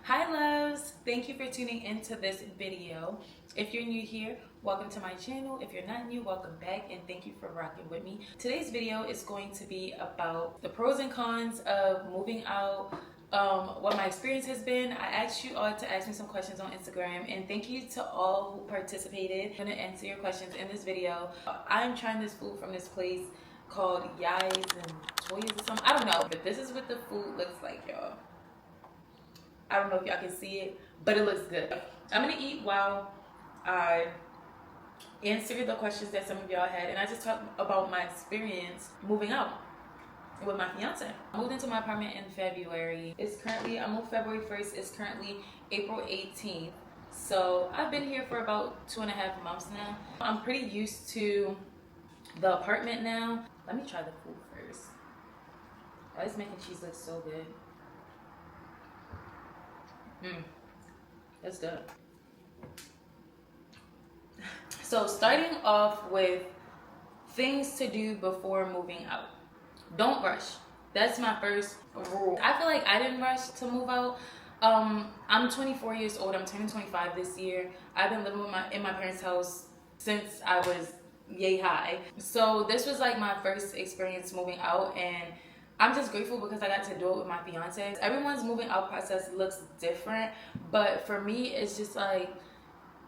Hi loves, thank you for tuning into this video. If you're new here, welcome to my channel. If you're not new, welcome back and thank you for rocking with me. Today's video is going to be about the pros and cons of moving out, what my experience has been. I asked you all to ask me some questions on Instagram, and thank you to all who participated. I'm gonna answer your questions in this video. I'm trying this food from this place called Yais and Toys or something. I don't know, but this is what the food looks like, y'all. I don't know if y'all can see it, but it looks good. I'm gonna eat while I answer the questions that some of y'all had, and I just talk about my experience moving out with my fiance. I moved into my apartment in February. I moved February 1st. It's currently April 18th. So I've been here for about 2.5 months now. I'm pretty used to the apartment now. Let me try the food first. Oh, this mac and cheese looks so good. That's good. So starting off with things to do before moving out. Don't rush. That's my first rule. I feel like I didn't rush to move out. I'm 24 years old. I'm turning 25 this year. I've been living in my parents' house since I was yay high. So this was like my first experience moving out, and I'm just grateful because I got to do it with my fiance. Everyone's moving out process looks different, but for me, it's just like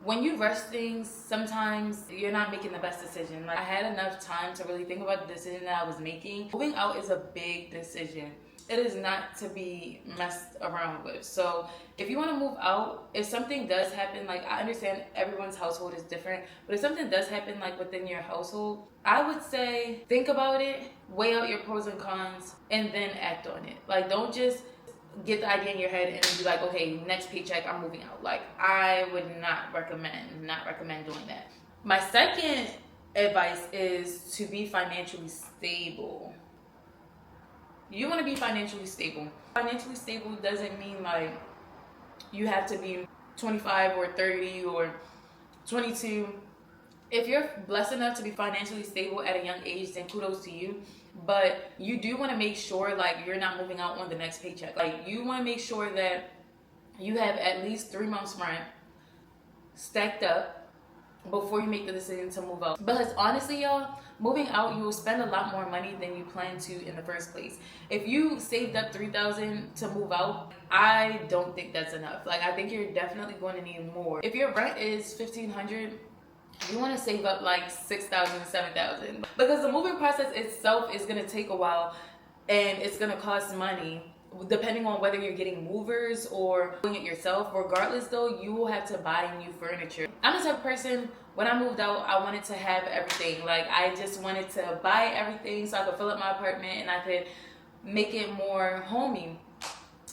when you rush things, sometimes you're not making the best decision. Like I had enough time to really think about the decision that I was making. Moving out is a big decision. It is not to be messed around with. So if you want to move out, if something does happen, like I understand everyone's household is different, but if something does happen like within your household, I would say think about it, weigh out your pros and cons, and then act on it. Like don't just get the idea in your head and then be like, okay, next paycheck, I'm moving out. Like I would not recommend doing that. My second advice is to be financially stable. You want to be financially stable. Financially stable doesn't mean like you have to be 25 or 30 or 22. If you're blessed enough to be financially stable at a young age, then kudos to you. But you do want to make sure like you're not moving out on the next paycheck. Like you want to make sure that you have at least 3 months rent stacked up before you make the decision to move out. Because honestly, y'all, moving out, you will spend a lot more money than you plan to in the first place. If you saved up $3,000 to move out, I don't think that's enough. Like I think you're definitely going to need more. If your rent is $1,500, you want to save up like $6,000, $7,000, because the moving process itself is going to take a while and it's going to cost money depending on whether you're getting movers or doing it yourself. Regardless though, you will have to buy new furniture. I'm the type of person, when I moved out, I wanted to have everything. Like I just wanted to buy everything so I could fill up my apartment and I could make it more homey.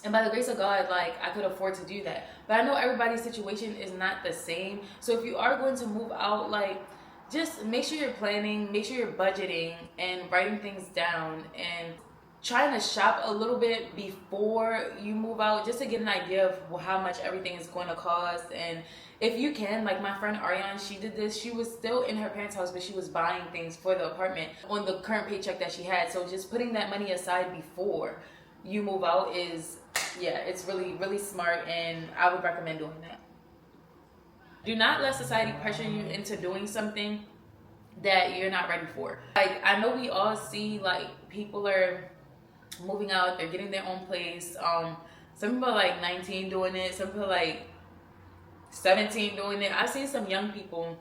And by the grace of God, like I could afford to do that. But I know everybody's situation is not the same. So if you are going to move out, like just make sure you're planning, make sure you're budgeting and writing things down and trying to shop a little bit before you move out, just to get an idea of how much everything is going to cost. And if you can, like my friend Ariane, she did this. She was still in her parents' house, but she was buying things for the apartment on the current paycheck that she had. So just putting that money aside before you move out is, yeah, it's really, really smart, and I would recommend doing that. Do not let society pressure you into doing something that you're not ready for. Like I know we all see like people are moving out, they're getting their own place. Some people are like 19 doing it, some people are like 17 doing it. I've seen some young people.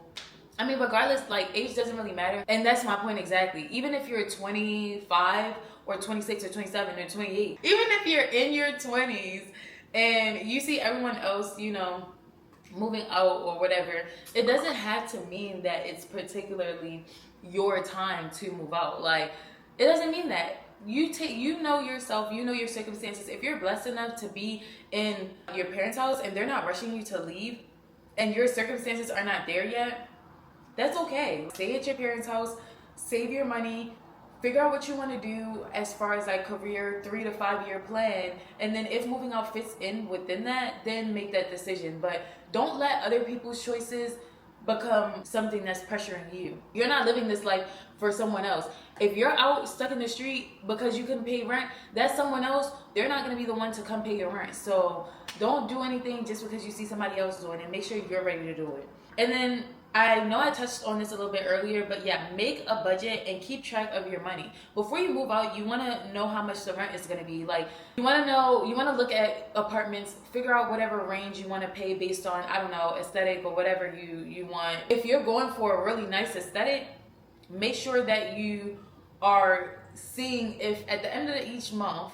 I mean, regardless, like age doesn't really matter. And that's my point exactly. Even if you're 25 or 26 or 27 or 28, even if you're in your 20s and you see everyone else, you know, moving out or whatever, it doesn't have to mean that it's particularly your time to move out. Like it doesn't mean that. You know yourself, you know your circumstances. If you're blessed enough to be in your parents' house and they're not rushing you to leave and your circumstances are not there yet, that's okay. Stay at your parents' house, save your money, figure out what you want to do as far as like career, 3 to 5 year plan, and then if moving out fits in within that, then make that decision. But don't let other people's choices become something that's pressuring you. You're not living this life for someone else. If you're out stuck in the street because you couldn't pay rent, that's someone else. They're not going to be the one to come pay your rent. So Don't do anything just because you see somebody else doing it. Make sure you're ready to do it. And then I know I touched on this a little bit earlier, but yeah, make a budget and keep track of your money. Before you move out, you want to know how much the rent is going to be. Like, you want to know, you want to look at apartments, figure out whatever range you want to pay based on, I don't know, aesthetic or whatever you want. If you're going for a really nice aesthetic, make sure that you are seeing if at the end of each month,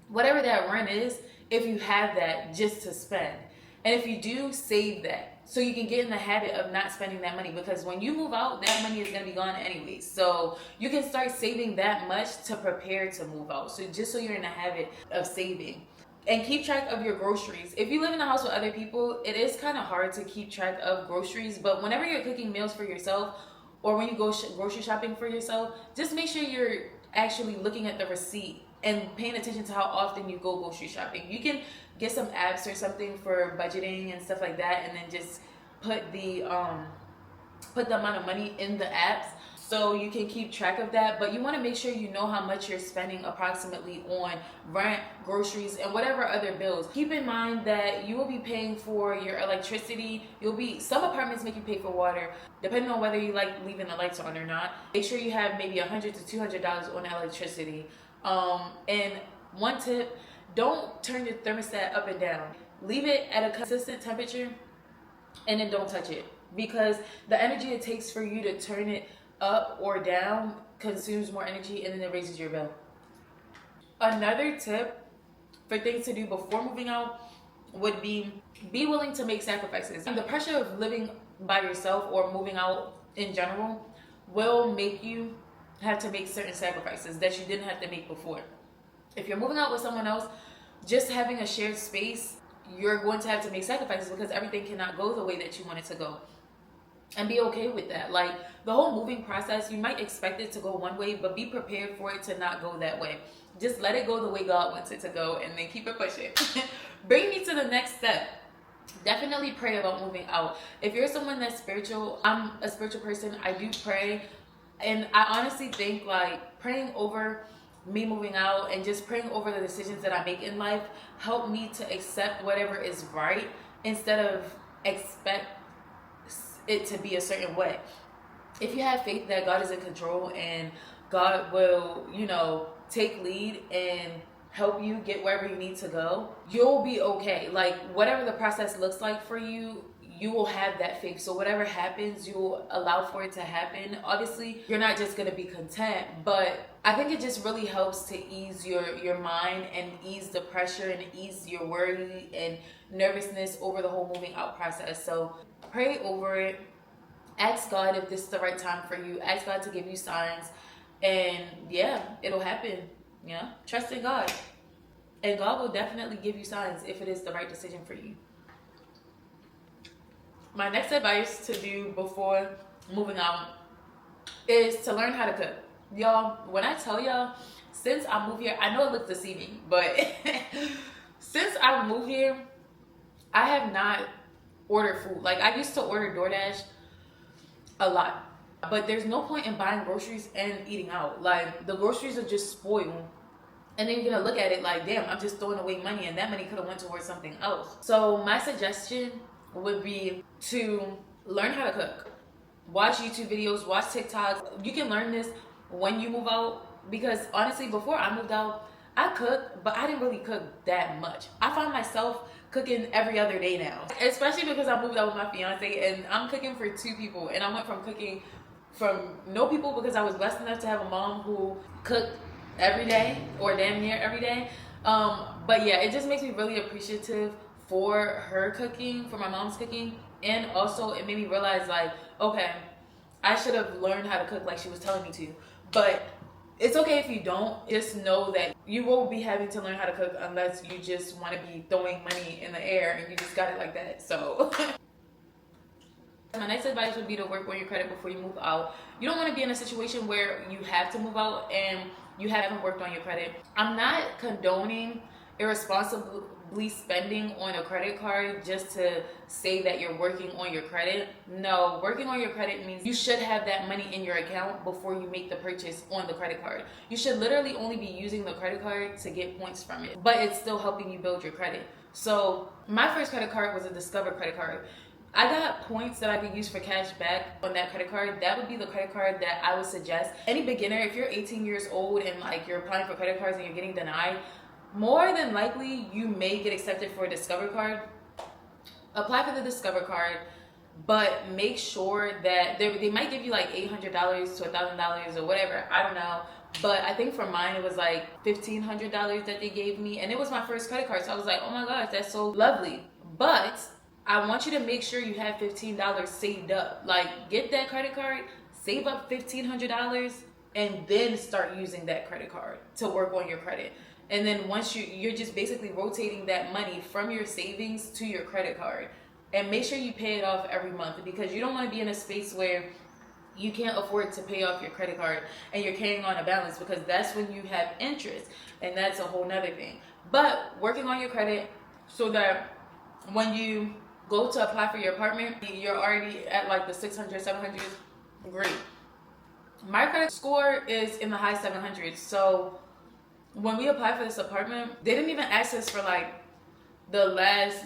whatever that rent is, if you have that just to spend. And if you do, save that. So you can get in the habit of not spending that money, because when you move out, that money is going to be gone anyways. So you can start saving that much to prepare to move out. So just so you're in the habit of saving. And keep track of your groceries. If you live in a house with other people, it is kind of hard to keep track of groceries. But whenever you're cooking meals for yourself, or when you go grocery shopping for yourself, just make sure you're actually looking at the receipt and paying attention to how often you go grocery shopping. You can get some apps or something for budgeting and stuff like that, and then just put the amount of money in the apps so you can keep track of that. But you want to make sure you know how much you're spending approximately on rent, groceries, and whatever other bills. Keep in mind that you will be paying for your electricity. Some apartments make you pay for water, depending on whether you like leaving the lights on or not. Make sure you have maybe $100 to $200 on electricity. And one tip, don't turn your thermostat up and down. Leave it at a consistent temperature, and then don't touch it, because the energy it takes for you to turn it up or down consumes more energy, and then it raises your bill. Another tip for things to do before moving out would be willing to make sacrifices. And the pressure of living by yourself or moving out in general will make you have to make certain sacrifices that you didn't have to make before. If you're moving out with someone else, just having a shared space, you're going to have to make sacrifices, because everything cannot go the way that you want it to go. And be okay with that. Like, the whole moving process, you might expect it to go one way, but be prepared for it to not go that way. Just let it go the way God wants it to go, and then keep it pushing. Bring me to the next step. Definitely pray about moving out. If you're someone that's spiritual, I'm a spiritual person, I do pray. And I honestly think, like, praying over me moving out and just praying over the decisions that I make in life help me to accept whatever is right, instead of expect it to be a certain way. If you have faith that God is in control and God will, take lead and help you get wherever you need to go, you'll be okay. Like, whatever the process looks like for you, you will have that faith. So whatever happens, you will allow for it to happen. Obviously, you're not just going to be content, but I think it just really helps to ease your mind and ease the pressure and ease your worry and nervousness over the whole moving out process. So pray over it. Ask God if this is the right time for you. Ask God to give you signs. And yeah, it'll happen. Trust in God. And God will definitely give you signs if it is the right decision for you. My next advice to do before moving out is to learn how to cook. Y'all, when I tell y'all, since I moved here, I know it looks deceiving, but since I moved here, I have not ordered food. Like, I used to order DoorDash a lot, but there's no point in buying groceries and eating out. Like, the groceries are just spoiled. And then you're gonna look at it like, damn, I'm just throwing away money, and that money could have went towards something else. So my suggestion would be to learn how to cook. Watch YouTube videos, watch TikToks. You can learn this when you move out, because honestly, before I moved out, I cooked, but I didn't really cook that much. I find myself cooking every other day now, especially because I moved out with my fiance and I'm cooking for 2 people. And I went from cooking from no people, because I was blessed enough to have a mom who cooked every day or damn near every day. But yeah, it just makes me really appreciative for her cooking, for my mom's cooking. And also it made me realize, like, okay, I should have learned how to cook like she was telling me to. But it's okay if you don't. Just know that you won't be having to learn how to cook unless you just want to be throwing money in the air and you just got it like that. So my next advice would be to work on your credit before you move out. You don't want to be in a situation where you have to move out and you haven't worked on your credit. I'm not condoning irresponsibly spending on a credit card just to say that you're working on your credit. No, working on your credit means you should have that money in your account before you make the purchase on the credit card. You should literally only be using the credit card to get points from it, but it's still helping you build your credit. So my first credit card was a Discover credit card. I got points that I could use for cash back on that credit card. That would be the credit card that I would suggest. Any beginner, if you're 18 years old and like you're applying for credit cards and you're getting denied, more than likely you may get accepted for a Discover card. Apply for the Discover card, but make sure that they might give you like $800 to $1,000 or whatever. I don't know. But I think for mine, it was like $1,500 that they gave me. And it was my first credit card. So I was like, oh my gosh, that's so lovely. But I want you to make sure you have $15 saved up. Like, get that credit card, save up $1,500, and then start using that credit card to work on your credit. And then once you're just basically rotating that money from your savings to your credit card. And make sure you pay it off every month, because you don't want to be in a space where you can't afford to pay off your credit card and you're carrying on a balance, because that's when you have interest, and that's a whole nother thing. But working on your credit so that when you go to apply for your apartment, you're already at like the 600, 700, great. My credit score is in the high 700s. So when we applied for this apartment, they didn't even ask us for like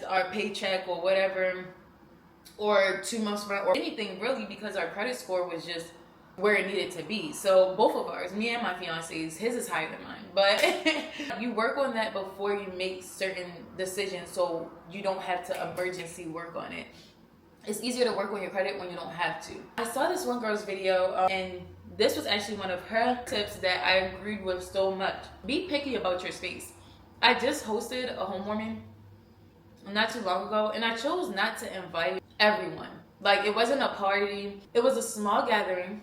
our paycheck or whatever, or 2 months rent or anything really, because our credit score was just where it needed to be. So both of ours, me and my fiance's, his is higher than mine. But you work on that before you make certain decisions, so you don't have to emergency work on it. It's easier to work on your credit when you don't have to. I saw this one girl's video, and this was actually one of her tips that I agreed with so much. Be picky about your space. I just hosted a homewarming not too long ago, and I chose not to invite everyone. Like, it wasn't a party. It was a small gathering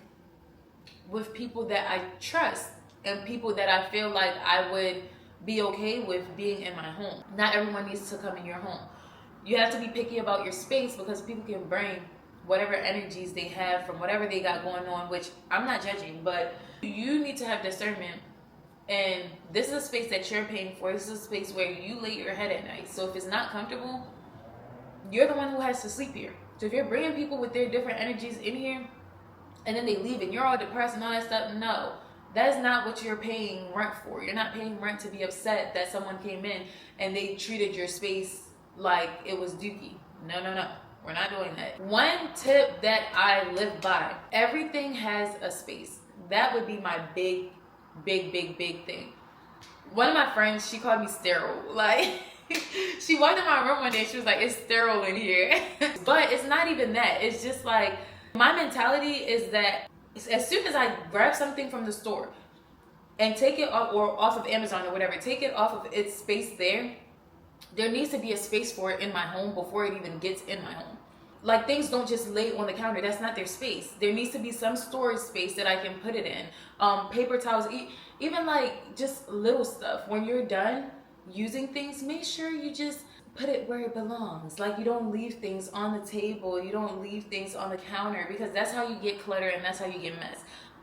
with people that I trust and people that I feel like I would be okay with being in my home. Not everyone needs to come in your home. You have to be picky about your space, because people can bring whatever energies they have from whatever they got going on, which I'm not judging, but you need to have discernment. And this is a space that you're paying for. This is a space where you lay your head at night. So if it's not comfortable, you're the one who has to sleep here. So if you're bringing people with their different energies in here, and then they leave and you're all depressed and all that stuff, no. That's not what you're paying rent for. You're not paying rent to be upset that someone came in and they treated your space like it was dookie. No, no, no. We're not doing that. One tip that I live by: everything has a space. That would be my big thing. One of my friends, she called me sterile. Like, she walked in my room one day, she was like, it's sterile in here. But it's not even that. It's just like, my mentality is that as soon as I grab something from the store and take it off, or off of Amazon or whatever, take it off of its space there needs to be a space for it in my home before it even gets in my home. Like, things don't just lay on the counter. That's not their space. There needs to be some storage space that I can put it in. Paper towels, even like just little stuff. When you're done using things, make sure you just put it where it belongs. Like, you don't leave things on the table. You don't leave things on the counter, because that's how you get clutter and that's how you get mess.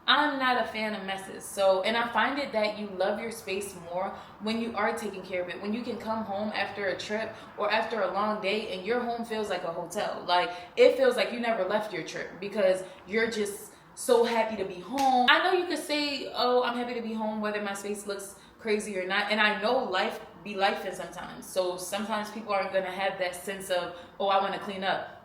I'm not a fan of messes. So, and I find it that you love your space more when you are taking care of it. When you can come home after a trip or after a long day and your home feels like a hotel. Like, it feels like you never left your trip because you're just so happy to be home. I know you could say, oh, I'm happy to be home whether my space looks crazy or not. And I know life be lifing sometimes. So sometimes people aren't going to have that sense of, oh, I want to clean up.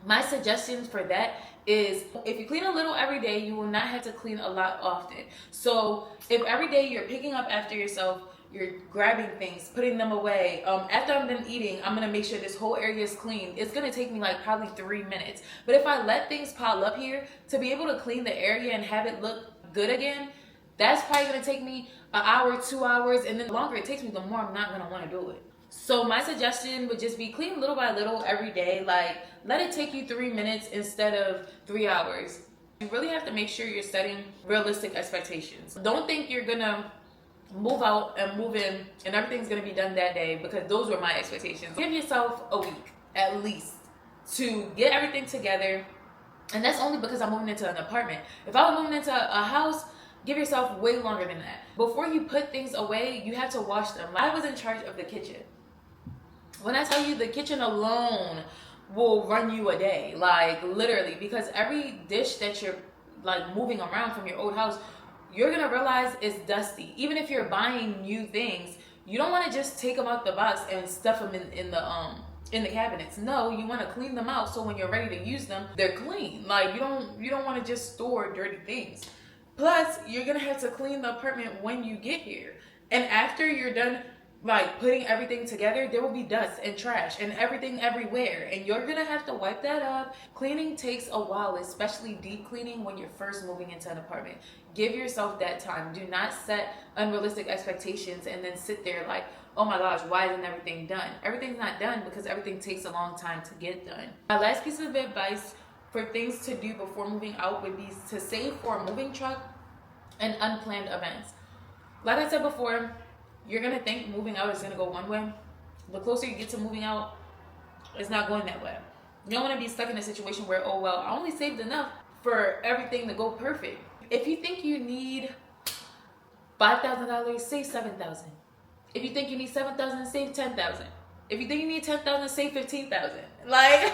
My suggestions for that is, if you clean a little every day, you will not have to clean a lot often. So if every day you're picking up after yourself, you're grabbing things, putting them away. After I'm done eating, I'm gonna make sure this whole area is clean. It's gonna take me like probably 3 minutes. But if I let things pile up here, to be able to clean the area and have it look good again, that's probably gonna take me an hour, 2 hours, and then the longer it takes me, the more I'm not gonna wanna do it. So my suggestion would just be clean little by little every day. Like, let it take you 3 minutes instead of 3 hours. You really have to make sure you're setting realistic expectations. Don't think you're gonna move out and move in and everything's gonna be done that day, because those were my expectations. Give yourself a week at least to get everything together. And that's only because I'm moving into an apartment. If I was moving into a house, give yourself way longer than that. Before you put things away, you have to wash them. I was in charge of the kitchen. When I tell you, the kitchen alone will run you a day, like literally, because every dish that you're like moving around from your old house, you're gonna realize it's dusty. Even if you're buying new things, You don't want to just take them out the box and stuff them in the cabinets. No, you want to clean them out so when you're ready to use them, they're clean. Like you don't want to just store dirty things. Plus, you're gonna have to clean the apartment when you get here, and after you're done like putting everything together, there will be dust and trash and everything everywhere, and you're gonna have to wipe that up. Cleaning takes a while, especially deep cleaning when you're first moving into an apartment. Give yourself that time. Do not set unrealistic expectations and then sit there like, oh my gosh, why isn't everything done? Everything's not done because everything takes a long time to get done. My last piece of advice for things to do before moving out would be to save for a moving truck and unplanned events. Like I said before, you're gonna think moving out is gonna go one way. The closer you get to moving out, it's not going that way. You don't wanna be stuck in a situation where, oh well, I only saved enough for everything to go perfect. If you think you need $5,000, save $7,000. If you think you need $7,000, save $10,000. If you think you need $10,000, save $15,000. Like,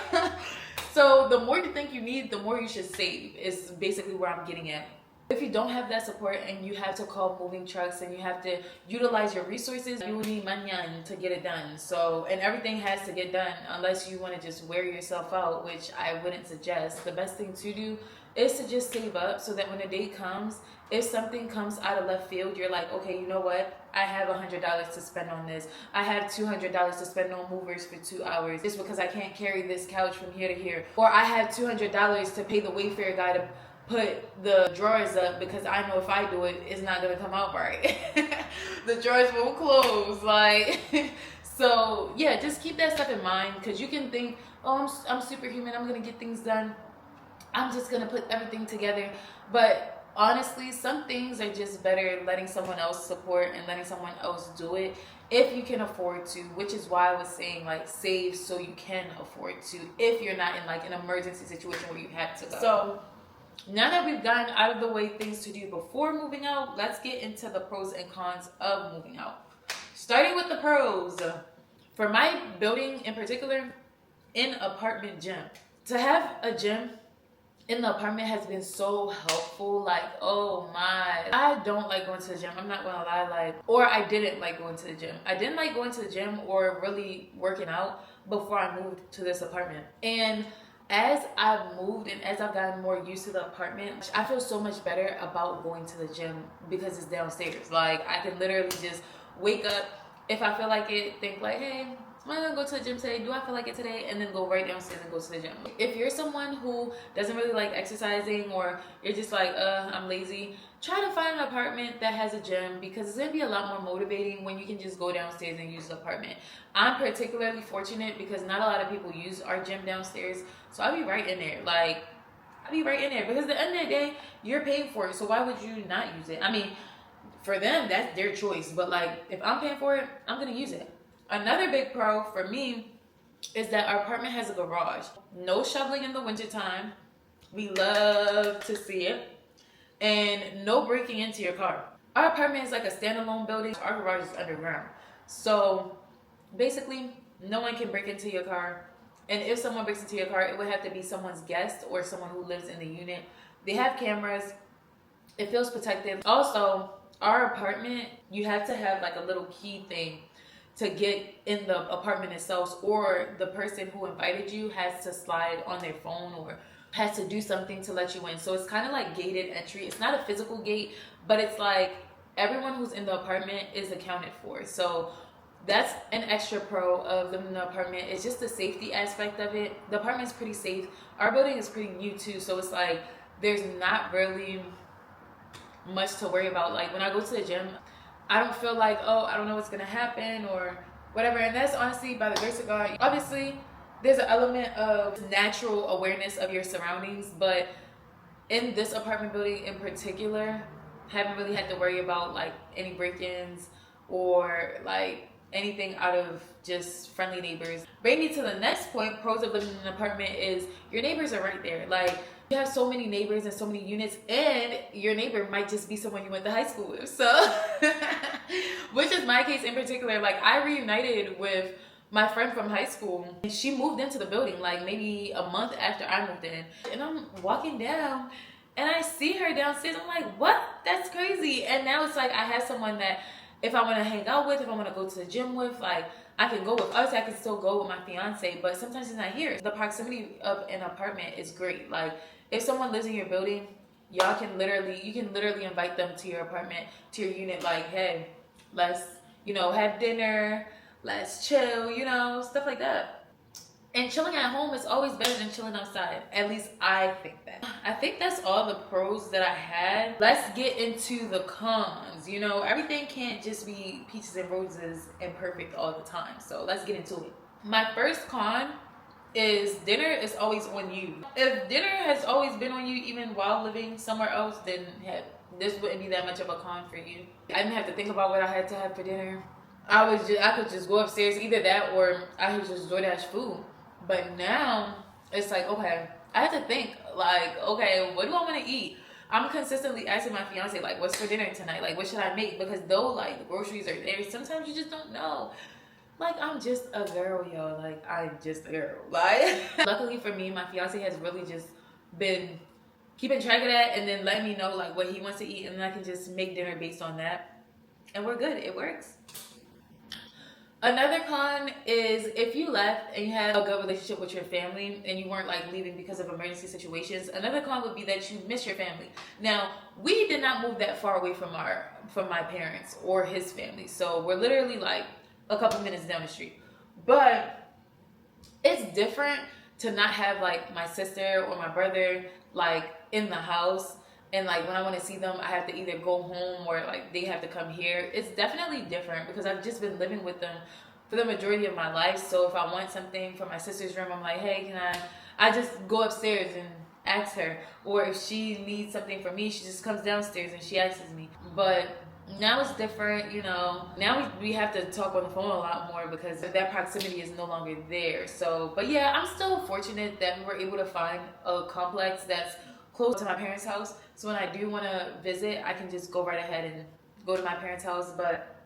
so the more you think you need, the more you should save. Is basically where I'm getting at. If you don't have that support and you have to call moving trucks and you have to utilize your resources, you will need mañana to get it done. So, and everything has to get done unless you want to just wear yourself out, which I wouldn't suggest. The best thing to do is to just save up so that when the date comes, if something comes out of left field, you're like, okay, you know what? I have $100 to spend on this. I have $200 to spend on movers for 2 hours just because I can't carry this couch from here to here. Or I have $200 to pay the Wayfair guy to put the drawers up because I know if I do it, it's not gonna come out right. The drawers won't close. Like, so yeah, just keep that stuff in mind, because you can think, oh, I'm superhuman, I'm gonna get things done, I'm just gonna put everything together. But honestly, some things are just better letting someone else support and letting someone else do it if you can afford to, which is why I was saying like save so you can afford to if you're not in like an emergency situation where you have to go. So now that we've gotten out of the way things to do before moving out, let's get into the pros and cons of moving out. Starting with the pros. For my building in particular, in apartment gym. To have a gym in the apartment has been so helpful. Like, oh my. I don't like going to the gym. I'm not gonna lie. Or I didn't like going to the gym. I didn't like going to the gym or really working out before I moved to this apartment. And as I've moved and as I've gotten more used to the apartment, I feel so much better about going to the gym because it's downstairs. Like, I can literally just wake up, if I feel like it, think like, hey, am I gonna go to the gym today? Do I feel like it today? And then go right downstairs and go to the gym. If you're someone who doesn't really like exercising, or you're just like, I'm lazy, try to find an apartment that has a gym, because it's gonna be a lot more motivating when you can just go downstairs and use the apartment. I'm particularly fortunate because not a lot of people use our gym downstairs, so I'll be right in there. Like, I'll be right in there because at the end of the day, you're paying for it, so why would you not use it? I mean, for them, that's their choice, but like, if I'm paying for it, I'm gonna use it. Another big pro for me is that our apartment has a garage. No shoveling in the wintertime. We love to see it. And no breaking into your car. Our apartment is like a standalone building. Our garage is underground. So basically, no one can break into your car. And if someone breaks into your car, it would have to be someone's guest or someone who lives in the unit. They have cameras. It feels protected. Also, our apartment, you have to have like a little key thing to get in the apartment itself, or the person who invited you has to slide on their phone or has to do something to let you in. So it's kind of like gated entry. It's not a physical gate, but it's like everyone who's in the apartment is accounted for. So that's an extra pro of living in the apartment. It's just the safety aspect of it. The apartment is pretty safe. Our building is pretty new too, so it's like there's not really much to worry about. Like when I go to the gym, I don't feel like, oh, I don't know what's gonna happen or whatever. And that's honestly by the grace of God. Obviously, there's an element of natural awareness of your surroundings, but in this apartment building in particular, haven't really had to worry about like any break-ins or like anything out of just friendly neighbors. Bringing me to the next point, pros of living in an apartment, is your neighbors are right there. Like, you have so many neighbors and so many units, and your neighbor might just be someone you went to high school with. So, which is my case in particular. Like, I reunited with my friend from high school, and she moved into the building like maybe a month after I moved in. And I'm walking down, and I see her downstairs. I'm like, what? That's crazy. And now it's like I have someone that if I want to hang out with, if I want to go to the gym with, like, I can go with, obviously I can still go with my fiance, but sometimes he's not here. The proximity of an apartment is great. Like, if someone lives in your building, you can literally invite them to your apartment, to your unit, like, hey, let's, have dinner, let's chill, stuff like that. And chilling at home is always better than chilling outside. At least I think that. I think that's all the pros that I had. Let's get into the cons. Everything can't just be peaches and roses and perfect all the time. So let's get into it. My first con is dinner is always on you. If dinner has always been on you, even while living somewhere else, then this wouldn't be that much of a con for you. I didn't have to think about what I had to have for dinner. I could just go upstairs, either that or I could just DoorDash food. But now it's like, okay, I have to think, like, okay, what do I want to eat? I'm consistently asking my fiance, like, what's for dinner tonight? Like, what should I make? Because though, like, the groceries are there, sometimes you just don't know. Like, I'm just a girl, yo. Like, I'm just a girl. Like, luckily for me, my fiance has really just been keeping track of that and then letting me know, like, what he wants to eat. And then I can just make dinner based on that. And we're good. It works. Another con is if you left and you had a good relationship with your family and you weren't like leaving because of emergency situations, another con would be that you miss your family. Now, we did not move that far away from my parents or his family. So we're literally like a couple minutes down the street. But it's different to not have like my sister or my brother like in the house. And like when I want to see them, I have to either go home or like they have to come here. It's definitely different because I've just been living with them for the majority of my life. So if I want something from my sister's room, I'm like, hey, can I just go upstairs and ask her. Or if she needs something from me, she just comes downstairs and she asks me. But now it's different, Now we have to talk on the phone a lot more because that proximity is no longer there. So, but yeah, I'm still fortunate that we were able to find a complex that's close to my parents' house. So when I do want to visit, I can just go right ahead and go to my parents' house. But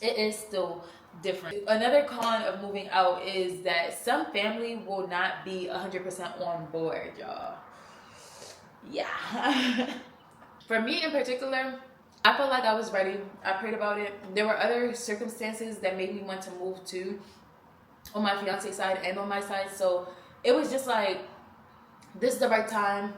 it is still different. Another con of moving out is that some family will not be 100% on board, y'all. Yeah. For me in particular, I felt like I was ready. I prayed about it. There were other circumstances that made me want to move too, on my fiance's side and on my side. So it was just like, this is the right time.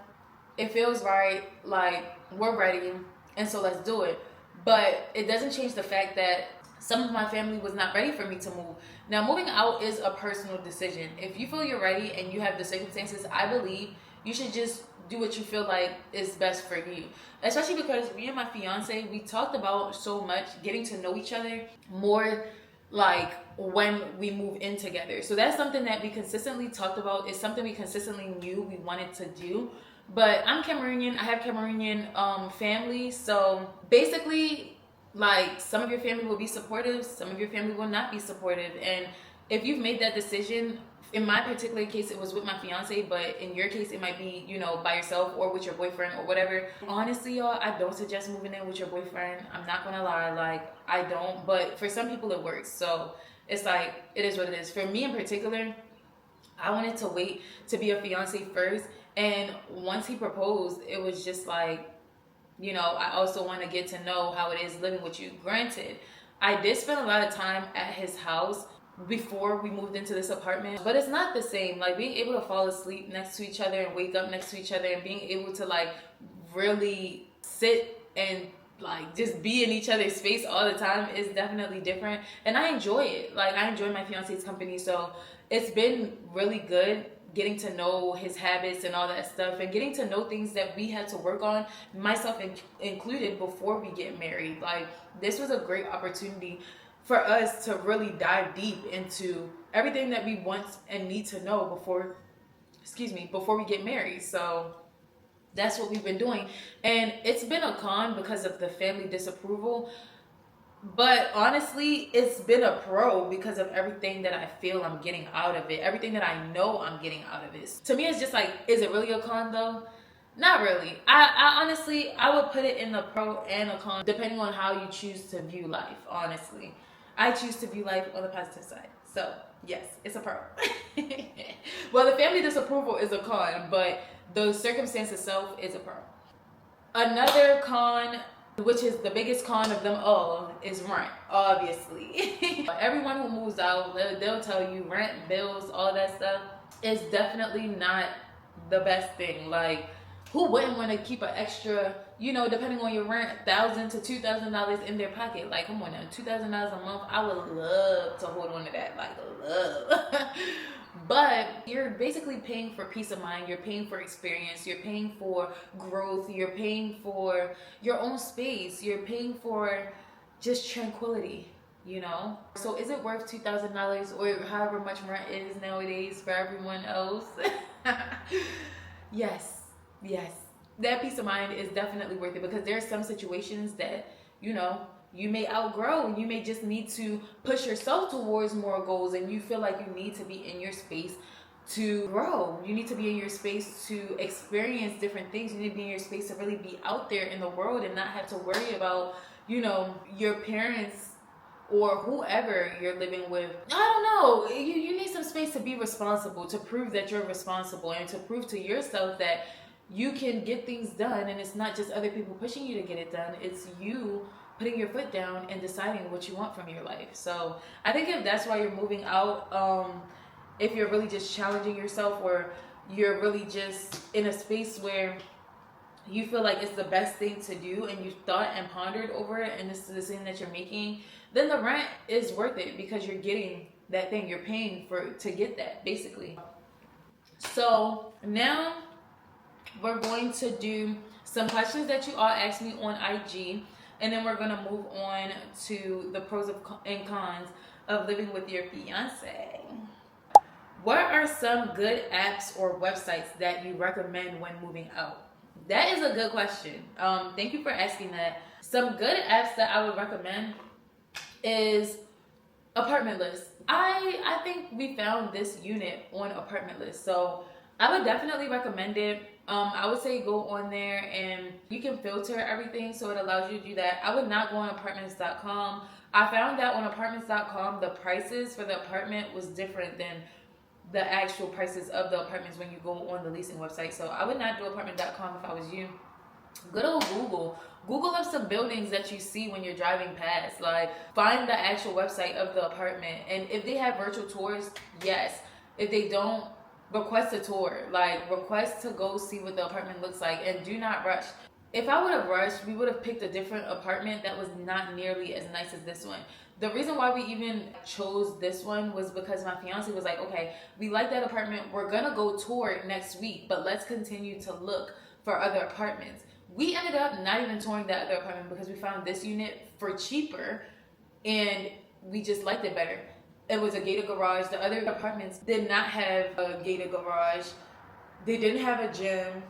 It feels right, like we're ready, and so let's do it. But it doesn't change the fact that some of my family was not ready for me to move. Now, moving out is a personal decision. If you feel you're ready and you have the circumstances, I believe you should just do what you feel like is best for you. Especially because me and my fiance, we talked about so much getting to know each other more like when we move in together. So that's something that we consistently talked about. It's something we consistently knew we wanted to do. But I'm Cameroonian. I have Cameroonian family. So basically, like, some of your family will be supportive, some of your family will not be supportive. And if you've made that decision, in my particular case, it was with my fiance, but in your case, it might be, by yourself or with your boyfriend or whatever. Honestly, y'all, I don't suggest moving in with your boyfriend. I'm not gonna lie, like, I don't. But for some people, it works. So it's like, it is what it is. For me in particular, I wanted to wait to be a fiance first. And once he proposed, it was just like, I also want to get to know how it is living with you. Granted, I did spend a lot of time at his house before we moved into this apartment, but it's not the same. Like, being able to fall asleep next to each other and wake up next to each other and being able to like really sit and like just be in each other's space all the time is definitely different. And I enjoy it. Like, I enjoy my fiance's company. So it's been really good getting to know his habits and all that stuff, and getting to know things that we had to work on, myself included, before we get married. Like, this was a great opportunity for us to really dive deep into everything that we want and need to know before we get married. So that's what we've been doing. And it's been a con because of the family disapproval. But honestly, it's been a pro because of everything that I feel I'm getting out of it. Everything that I know I'm getting out of it. To me, it's just like, is it really a con though? Not really. I honestly, I would put it in the pro and a con, depending on how you choose to view life, honestly. I choose to view life on the positive side. So, yes, it's a pro. Well, the family disapproval is a con, but the circumstance itself is a pro. Another con which is the biggest con of them all, is rent, obviously. Everyone who moves out, they'll tell you rent, bills, all that stuff is definitely not the best thing. Like, who wouldn't want to keep an extra, you know, depending on your rent, $1,000 to $2,000 in their pocket? Like, come on now, $2,000 a month, I would love to hold on to that, like, love. But you're basically paying for peace of mind, you're paying for experience, you're paying for growth, you're paying for your own space, you're paying for just tranquility, you know? So is it worth $2,000 or however much rent is nowadays for everyone else? Yes, yes. That peace of mind is definitely worth it, because there are some situations that, you know, you may outgrow, and you may just need to push yourself towards more goals, and you feel like you need to be in your space to grow. You need to be in your space to experience different things. You need to be in your space to really be out there in the world and not have to worry about, you know, your parents or whoever you're living with. I don't know. You need some space to be responsible, to prove that you're responsible, and to prove to yourself that you can get things done, and it's not just other people pushing you to get it done. It's you putting your foot down and deciding what you want from your life. So I think if that's why you're moving out, if you're really just challenging yourself, or you're really just in a space where you feel like it's the best thing to do, and you thought and pondered over it, and this is the decision that you're making, then the rent is worth it, because you're getting that thing. You're paying for to get that, basically. So now we're going to do some questions that you all asked me on IG, and then we're gonna move on to the pros and cons of living with your fiance. What are some good apps or websites that you recommend when moving out? That is a good question. Thank you for asking that. Some good apps that I would recommend is Apartment List. I think we found this unit on Apartment List, so I would definitely recommend it. I would say go on there, and you can filter everything, so it allows you to do that. I would not go on apartments.com. I found that on apartments.com, the prices for the apartment was different than the actual prices of the apartments when you go on the leasing website. So I would not do apartment.com if I was you. Good old Google. Google up some buildings that you see when you're driving past. Like, find the actual website of the apartment, and if they have virtual tours, yes. If they don't, request a tour. Like, request to go see what the apartment looks like, and do not rush. If I would have rushed, we would have picked a different apartment that was not nearly as nice as this one. The reason why we even chose this one was because my fiance was like, okay, we like that apartment, we're gonna go tour next week, but let's continue to look for other apartments. We ended up not even touring that other apartment because we found this unit for cheaper, and we just liked it better. It was a gated garage. The other apartments did not have a gated garage. They didn't have a gym.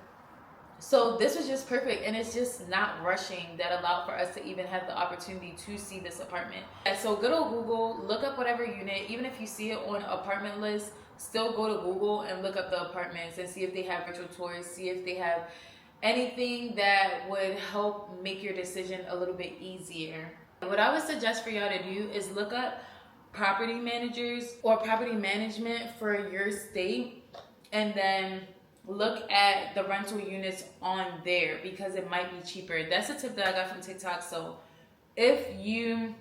So this was just perfect, and it's just not rushing that allowed for us to even have the opportunity to see this apartment. And so good old Google, look up whatever unit. Even if you see it on Apartment List, still go to Google and look up the apartments and see if they have virtual tours, see if they have anything that would help make your decision a little bit easier. What I would suggest for y'all to do is look up property managers or property management for your state, and then look at the rental units on there, because it might be cheaper. That's a tip that I got from TikTok. So if you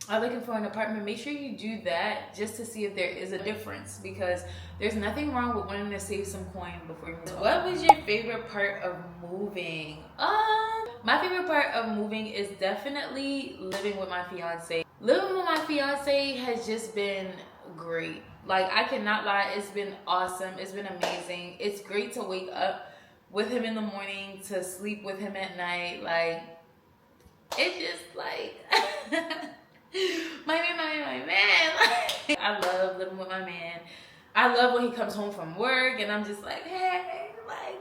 are looking for an apartment, make sure you do that just to see if there is a difference, because there's nothing wrong with wanting to save some coin before you move. What was your favorite part of moving? My favorite part of moving is definitely living with my fiance. Living with my fiance has just been great. Like, I cannot lie, it's been awesome. It's been amazing. It's great to wake up with him in the morning, to sleep with him at night. Like, it's just like my man. I love living with my man. I love when he comes home from work and I'm just like, hey, like,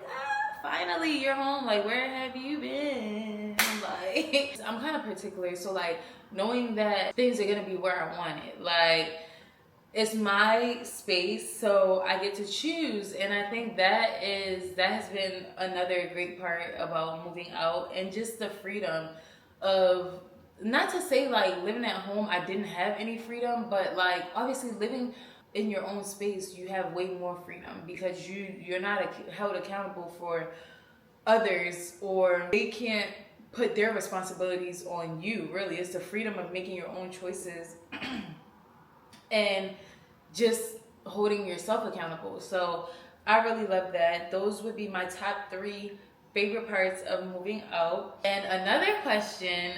finally you're home. Like, where have you been? Like, I'm kind of particular, so like knowing that things are gonna be where I want it. Like, it's my space, so I get to choose, and I think that has been another great part about moving out, and just the freedom of, not to say like living at home I didn't have any freedom, but like obviously living in your own space you have way more freedom, because you're not held accountable for others, or they can't put their responsibilities on you. Really, it's the freedom of making your own choices and just holding yourself accountable. So I really love that. Those would be my top 3 favorite parts of moving out. And another question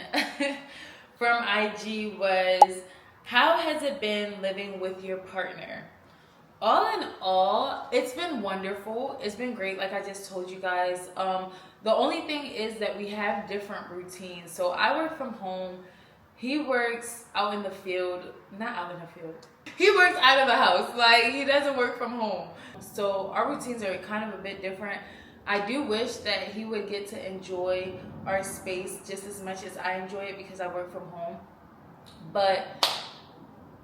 from IG was, how has it been living with your partner? All in all, it's been wonderful. It's been great, like I just told you guys. The only thing is that we have different routines. So I work from home. He works out in the field. Not out in the field. He works out of the house. Like, he doesn't work from home. So our routines are kind of a bit different. I do wish that he would get to enjoy our space just as much as I enjoy it because I work from home. But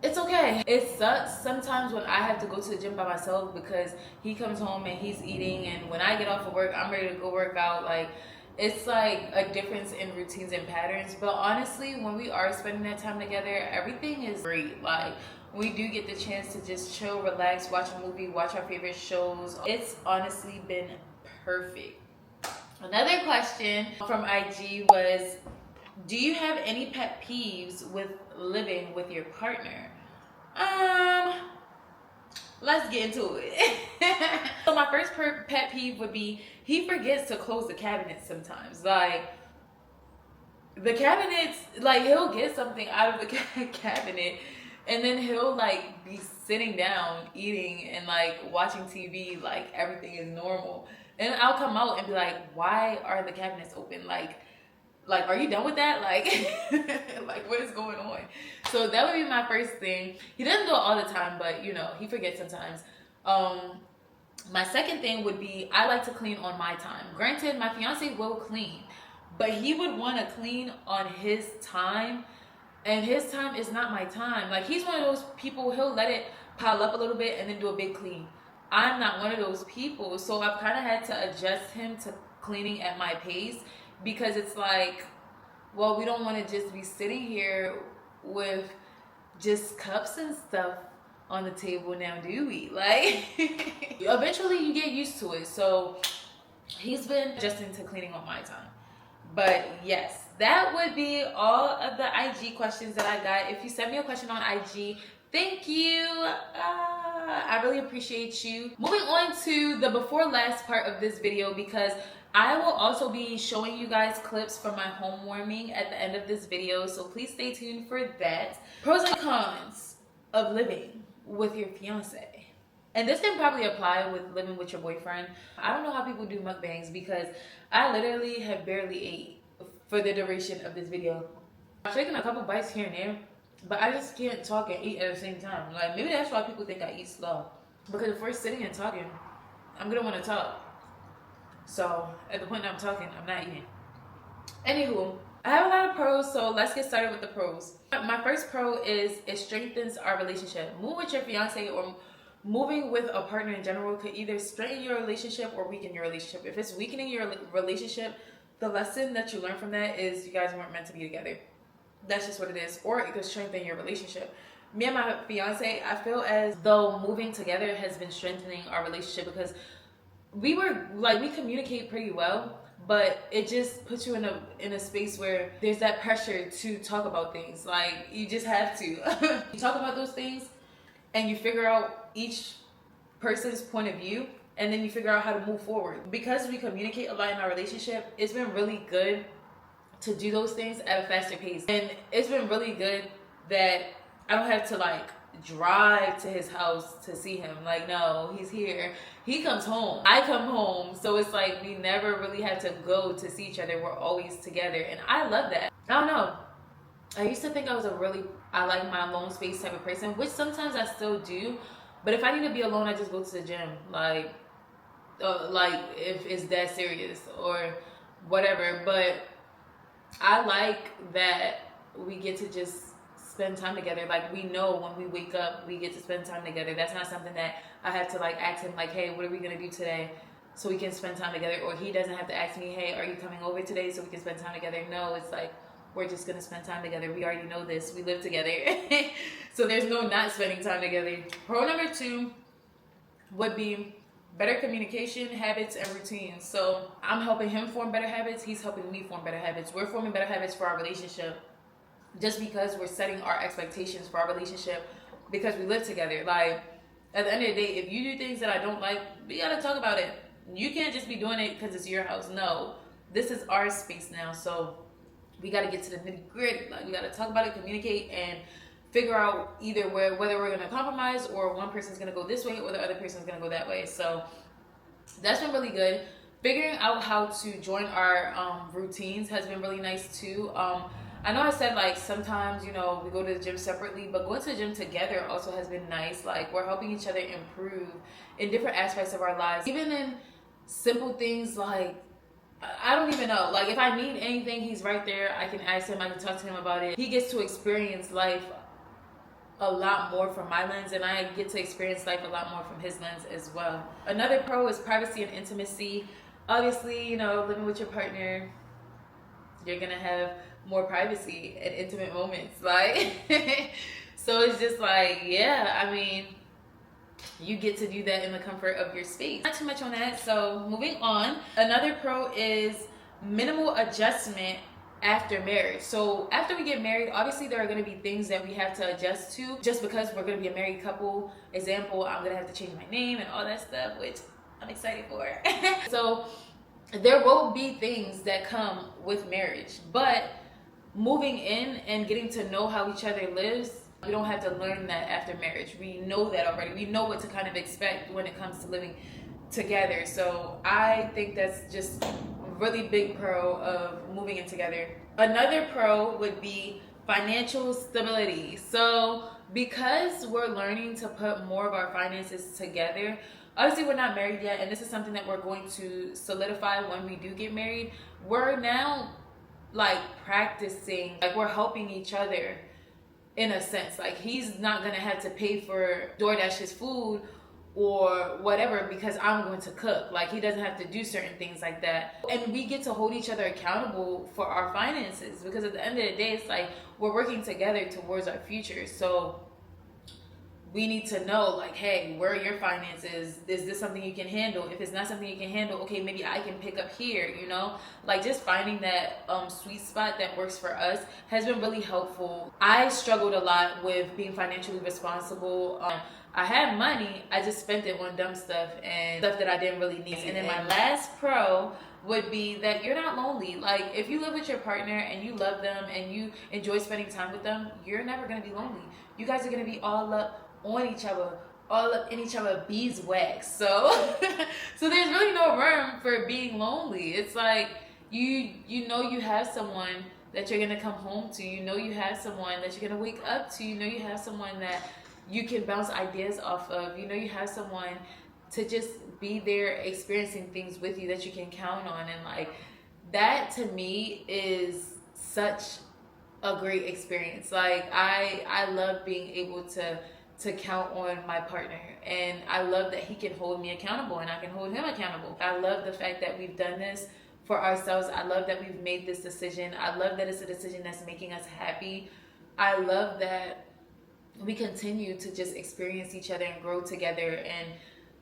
it's okay. It sucks sometimes when I have to go to the gym by myself because he comes home and he's eating, and when I get off of work, I'm ready to go work out. Like, it's like a difference in routines and patterns. But honestly, when we are spending that time together, everything is great. Like, we do get the chance to just chill, relax, watch a movie, watch our favorite shows. It's honestly been perfect. Another question from IG was, do you have any pet peeves with living with your partner? Let's get into it. So my first pet peeve would be, he forgets to close the cabinets sometimes. Like, the cabinets, like, he'll get something out of the cabinet and then he'll like be sitting down eating and like watching TV like everything is normal, and I'll come out and be like, why are the cabinets open? Like, are you done with that? Like, like, what is going on? So that would be my first thing. He doesn't do it all the time, but you know, he forgets sometimes. My second thing would be, I like to clean on my time. Granted, my fiance will clean, but he would want to clean on his time, and his time is not my time. Like, he's one of those people, he'll let it pile up a little bit and then do a big clean. I'm not one of those people, so I've kind of had to adjust him to cleaning at my pace. Because it's like, well, we don't want to just be sitting here with just cups and stuff on the table now, do we? Like, eventually you get used to it. So he's been adjusting to cleaning on my time. But yes, that would be all of the IG questions that I got. If you sent me a question on IG, thank you. I really appreciate you. Moving on to the before last part of this video, because I will also be showing you guys clips from my home warming at the end of this video, so please stay tuned for that. Pros and cons of living with your fiance. And this can probably apply with living with your boyfriend. I don't know how people do mukbangs because I literally have barely ate for the duration of this video. I've taken a couple bites here and there, but I just can't talk and eat at the same time. Like, maybe that's why people think I eat slow. Because if we're sitting and talking, I'm gonna want to talk. So at the point I'm talking, I'm not eating. Anywho, I have a lot of pros, so let's get started with the pros. My first pro is it strengthens our relationship. Move with your fiance or moving with a partner in general could either strengthen your relationship or weaken your relationship. If it's weakening your relationship, the lesson that you learn from that is you guys weren't meant to be together. That's just what it is. Or it could strengthen your relationship. Me and my fiance, I feel as though moving together has been strengthening our relationship because we communicate pretty well, but it just puts you in a space where there's that pressure to talk about things. Like, you just have to. You talk about those things and you figure out each person's point of view, and then you figure out how to move forward. Because we communicate a lot in our relationship, it's been really good to do those things at a faster pace. And it's been really good that I don't have to like drive to his house to see him. Like, no, he's here. He comes home. I come home. So it's like we never really have to go to see each other. We're always together. And I love that. I don't know. I used to think I like my alone space type of person, which sometimes I still do. But if I need to be alone, I just go to the gym. Like if it's that serious or whatever. But I like that we get to just spend time together. Like, we know when we wake up, we get to spend time together. That's not something that I have to like ask him, like, hey, what are we gonna do today so we can spend time together? Or he doesn't have to ask me, hey, are you coming over today so we can spend time together? No, it's like, we're just gonna spend time together. We already know this. We live together. So there's no not spending time together. Pro number 2 would be better communication, habits, and routines. So I'm helping him form better habits. He's helping me form better habits. We're forming better habits for our relationship just because we're setting our expectations for our relationship because we live together. Like, at the end of the day, if you do things that I don't like, we gotta talk about it. You can't just be doing it because it's your house. No, this is our space now. So we gotta get to the nitty gritty. Like, we gotta talk about it, communicate, and figure out either whether we're gonna compromise or one person's gonna go this way or the other person's gonna go that way. So that's been really good. Figuring out how to join our routines has been really nice too. I know I said like sometimes, you know, we go to the gym separately, but going to the gym together also has been nice. Like, we're helping each other improve in different aspects of our lives, even in simple things like, I don't even know, like if I need anything, he's right there. I can ask him, I can talk to him about it. He gets to experience life a lot more from my lens, and I get to experience life a lot more from his lens as well. Another pro is privacy and intimacy. Obviously, you know, living with your partner, you're gonna have more privacy and intimate moments, like so it's just like, yeah, I mean, you get to do that in the comfort of your space. Not too much on that. So moving on, another pro is minimal adjustment after marriage. So after we get married, obviously there are going to be things that we have to adjust to just because we're going to be a married couple. Example, I'm going to have to change my name and all that stuff, which I'm excited for. So there will be things that come with marriage, but moving in and getting to know how each other lives, we don't have to learn that after marriage. We know that already. We know what to kind of expect when it comes to living together. So I think that's just a really big pro of moving in together. Another pro would be financial stability. So because we're learning to put more of our finances together, obviously we're not married yet, and this is something that we're going to solidify when we do get married. We're now like practicing, like we're helping each other in a sense. Like, he's not gonna have to pay for DoorDash his food or whatever because I'm going to cook. Like, he doesn't have to do certain things like that. And we get to hold each other accountable for our finances because at the end of the day, it's like we're working together towards our future. So we need to know, like, hey, where are your finances? Is this something you can handle? If it's not something you can handle, okay, maybe I can pick up here, you know? Like, just finding that sweet spot that works for us has been really helpful. I struggled a lot with being financially responsible. I had money, I just spent it on dumb stuff and stuff that I didn't really need. And then my last pro would be that you're not lonely. Like, if you live with your partner and you love them and you enjoy spending time with them, you're never gonna be lonely. You guys are gonna be all up on each other, all up in each other beeswax. So so there's really no room for being lonely. It's like you know you have someone that you're gonna come home to. You know you have someone that you're gonna wake up to. You know you have someone that you can bounce ideas off of. You know you have someone to just be there experiencing things with you that you can count on. And like, that to me is such a great experience. Like, I love being able to count on my partner, and I love that he can hold me accountable and I can hold him accountable. I love the fact that we've done this for ourselves. I love that we've made this decision. I love that it's a decision that's making us happy. I love that we continue to just experience each other and grow together and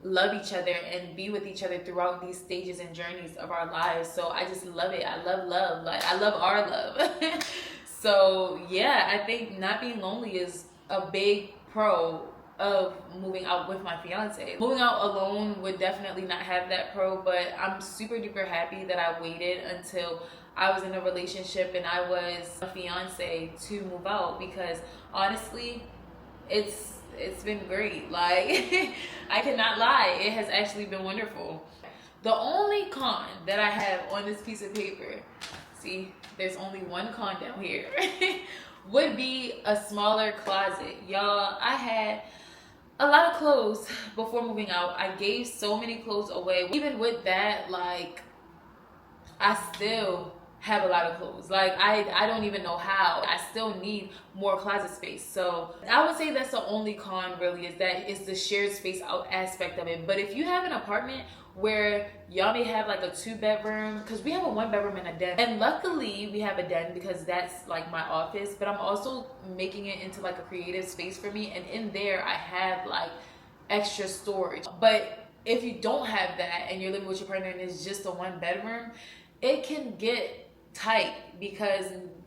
love each other and be with each other throughout these stages and journeys of our lives. So I just love it. I love love. Like, I love our love. So yeah, I think not being lonely is a big pro of moving out with my fiance. Moving out alone would definitely not have that pro, but I'm super duper happy that I waited until I was in a relationship and I was a fiance to move out, because honestly, it's been great. Like, I cannot lie, it has actually been wonderful. The only con that I have on this piece of paper, see, there's only one con down here, would be a smaller closet. Y'all, I had a lot of clothes before moving out. I gave so many clothes away. Even with that, like, I still have a lot of clothes. Like, I don't even know how. I still need more closet space. So I would say that's the only con really, is that it's the shared space out aspect of it. But if you have an apartment where y'all may have like a 2-bedroom, because we have a 1-bedroom and a den, and luckily we have a den because that's like my office, but I'm also making it into like a creative space for me, and in there I have like extra storage. But if you don't have that and you're living with your partner and it's just a 1 bedroom, it can get tight, because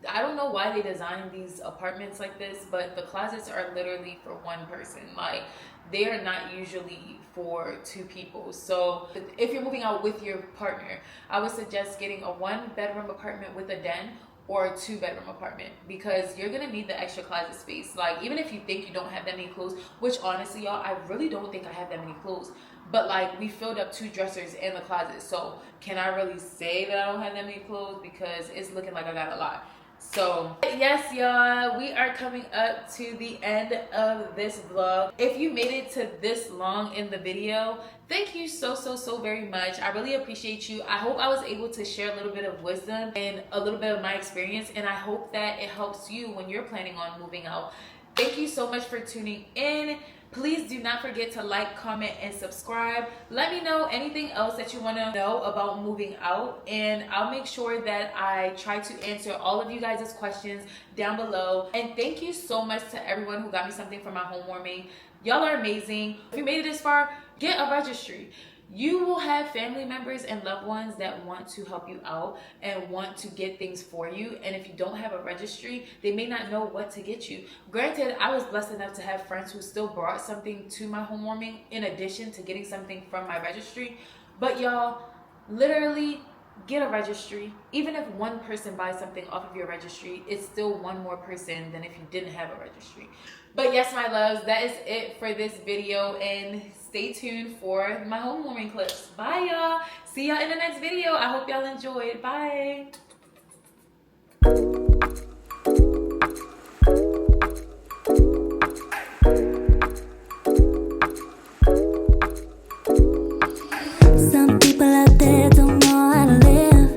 I don't know why they designed these apartments like this, but the closets are literally for 1 person. Like, they are not usually for 2 people. So if you're moving out with your partner, I would suggest getting a 1 bedroom apartment with a den, or a 2 bedroom apartment, because you're gonna need the extra closet space. Like, even if you think you don't have that many clothes, which honestly, y'all, I really don't think I have that many clothes, but like, we filled up 2 dressers in the closet, so can I really say that I don't have that many clothes? Because it's looking like I got a lot. So yes, y'all, we are coming up to the end of this vlog. If you made it to this long in the video, thank you so very much. I really appreciate you. I hope I was able to share a little bit of wisdom and a little bit of my experience, and I hope that it helps you when you're planning on moving out. Thank you so much for tuning in. Please do not forget to like, comment, and subscribe. Let me know anything else that you want to know about moving out, and I'll make sure that I try to answer all of you guys' questions down below. And thank you so much to everyone who got me something for my homewarming. Y'all are amazing. If you made it this far, get a registry. You will have family members and loved ones that want to help you out and want to get things for you. And if you don't have a registry, they may not know what to get you. Granted, I was blessed enough to have friends who still brought something to my homewarming in addition to getting something from my registry. But y'all, literally, get a registry. Even if 1 person buys something off of your registry, it's still 1 more person than if you didn't have a registry. But yes, my loves, that is it for this video, and stay tuned for my homewarming clips. Bye, y'all. See y'all in the next video. I hope y'all enjoyed. Bye. Some people out there don't know how to live,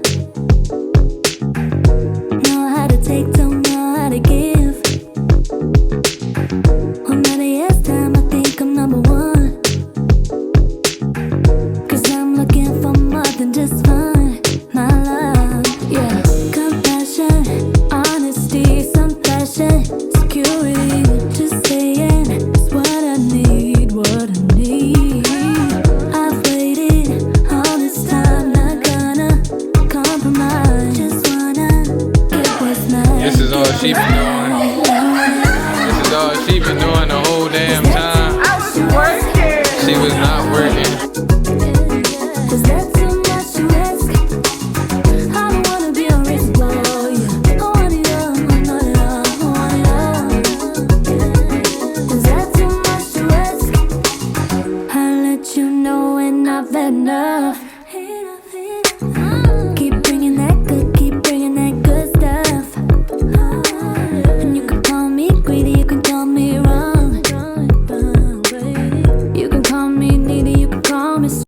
know how to take, don't know how to give. One of the years time, I think I'm number 1, 'cause I'm looking for more than just fun, my love, yeah. Compassion, honesty, some passion, security. Just saying, it's what I need, what I need. I've waited all this time, not gonna compromise. Just wanna get what's mine. This is all she been doing. This is all she been doing the whole damn time. She was not working. Is that too much to ask? I don't wanna be unreasonable, yeah. I want it all, I know it all, I want it all. Is that too much to ask? I'll let you know when I've had enough.